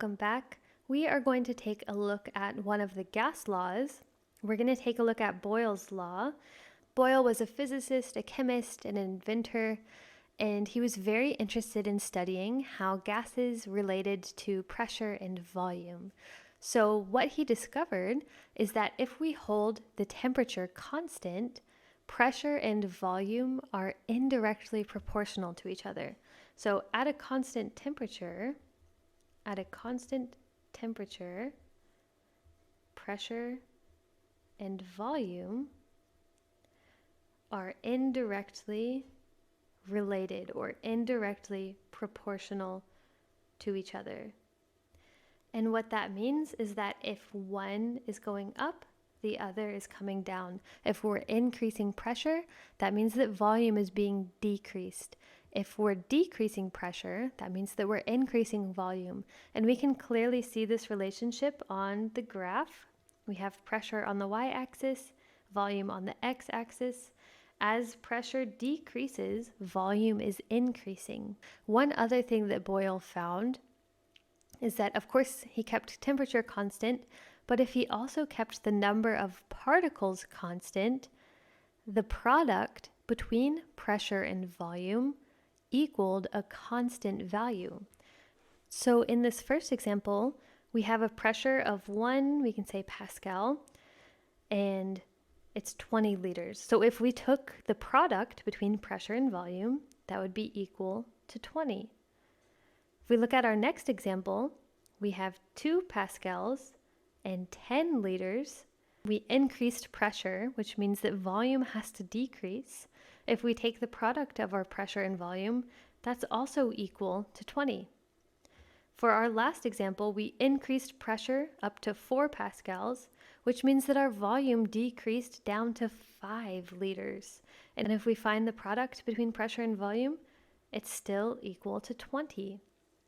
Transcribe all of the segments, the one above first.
welcome back. We are going to take a look at one of the gas laws. We're going to take a look at Boyle's Law. Boyle was a physicist, a chemist, an inventor, and he was very interested in studying how gases related to pressure and volume. So what he discovered is that if we hold the temperature constant, pressure and volume are indirectly proportional to each other. So at a constant temperature, pressure and volume are indirectly related or indirectly proportional to each other. And what that means is that if one is going up, the other is coming down. If we're increasing pressure, that means that volume is being decreased. If we're decreasing pressure, that means that we're increasing volume. And we can clearly see this relationship on the graph. We have pressure on the y-axis, volume on the x-axis. As pressure decreases, volume is increasing. One other thing that Boyle found is that, of course, he kept temperature constant, but if he also kept the number of particles constant, the product between pressure and volume equaled a constant value. So in this first example, we have a pressure of 1, we can say Pascal, and it's 20 liters. So if we took the product between pressure and volume, that would be equal to 20. If we look at our next example, we have 2 pascals and 10 liters. We increased pressure, which means that volume has to decrease. If we take the product of our pressure and volume, that's also equal to 20. For our last example, we increased pressure up to 4 pascals, which means that our volume decreased down to 5 liters. And if we find the product between pressure and volume, it's still equal to 20.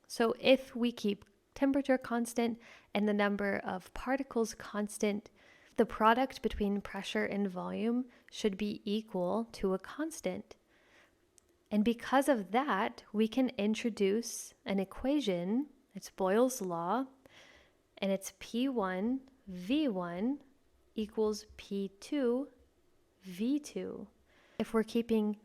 So if we keep temperature constant and the number of particles constant, the product between pressure and volume should be equal to a constant. And because of that, we can introduce an equation. It's Boyle's Law, and it's P1V1 equals P2V2. If we're keeping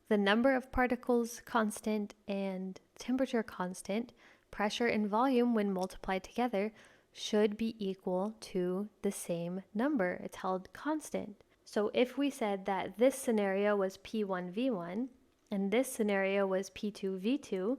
the number of particles constant and temperature constant, pressure and volume, when multiplied together, should be equal to the same number. It's held constant. So if we said that this scenario was P1V1 and this scenario was P2V2,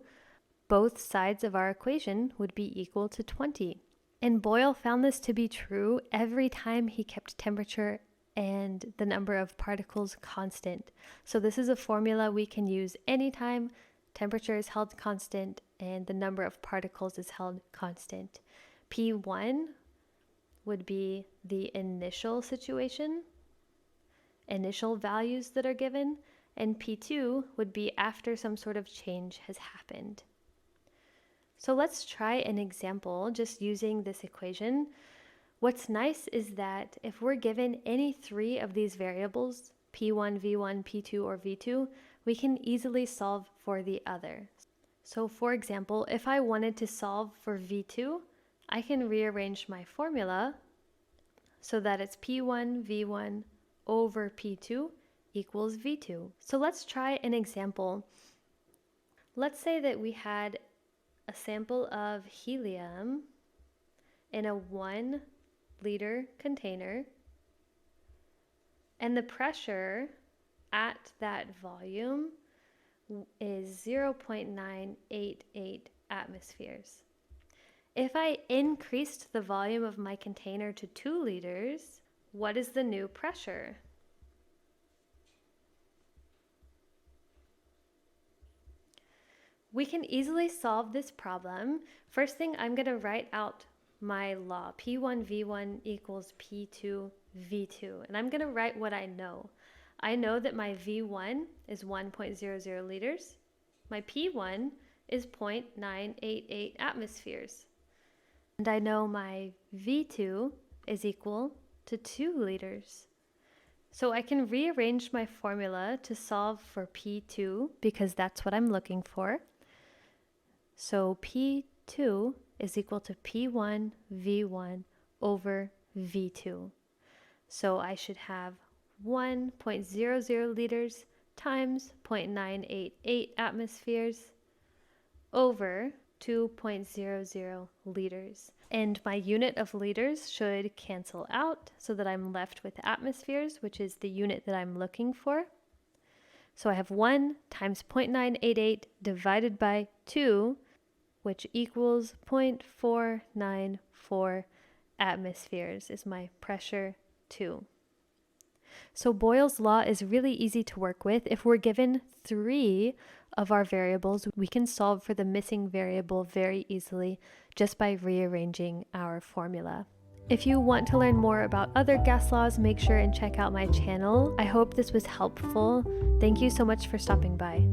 both sides of our equation would be equal to 20. And Boyle found this to be true every time he kept temperature and the number of particles constant. So this is a formula we can use anytime temperature is held constant and the number of particles is held constant. P1 would be the initial situation, initial values that are given, and P2 would be after some sort of change has happened. So let's try an example just using this equation. What's nice is that if we're given any 3 of these variables, P1, V1, P2, or V2, we can easily solve for the other. So for example, if I wanted to solve for V2, I can rearrange my formula so that it's P1, V1 over P2 equals V2. So let's try an example. Let's say that we had a sample of helium in a 1 liter container, and the pressure at that volume is 0.988 atmospheres. If I increased the volume of my container to 2 liters, what is the new pressure? We can easily solve this problem. First thing, I'm going to write out my law. P1V1 equals P2V2. And I'm going to write what I know. I know that my V1 is 1.00 liters. My P1 is 0.988 atmospheres. And I know my V2 is equal to 2 liters. So I can rearrange my formula to solve for P2 because that's what I'm looking for. So P2 is equal to P1V1 over V2. So I should have 1.00 liters times 0.988 atmospheres over 2.00 liters. And my unit of liters should cancel out so that I'm left with atmospheres, which is the unit that I'm looking for. So I have 1 times 0.988 divided by 2, which equals 0.494 atmospheres is my pressure 2. So Boyle's law is really easy to work with. If we're given 3 of our variables, we can solve for the missing variable very easily just by rearranging our formula. If you want to learn more about other gas laws, make sure and check out my channel. I hope this was helpful. Thank you so much for stopping by.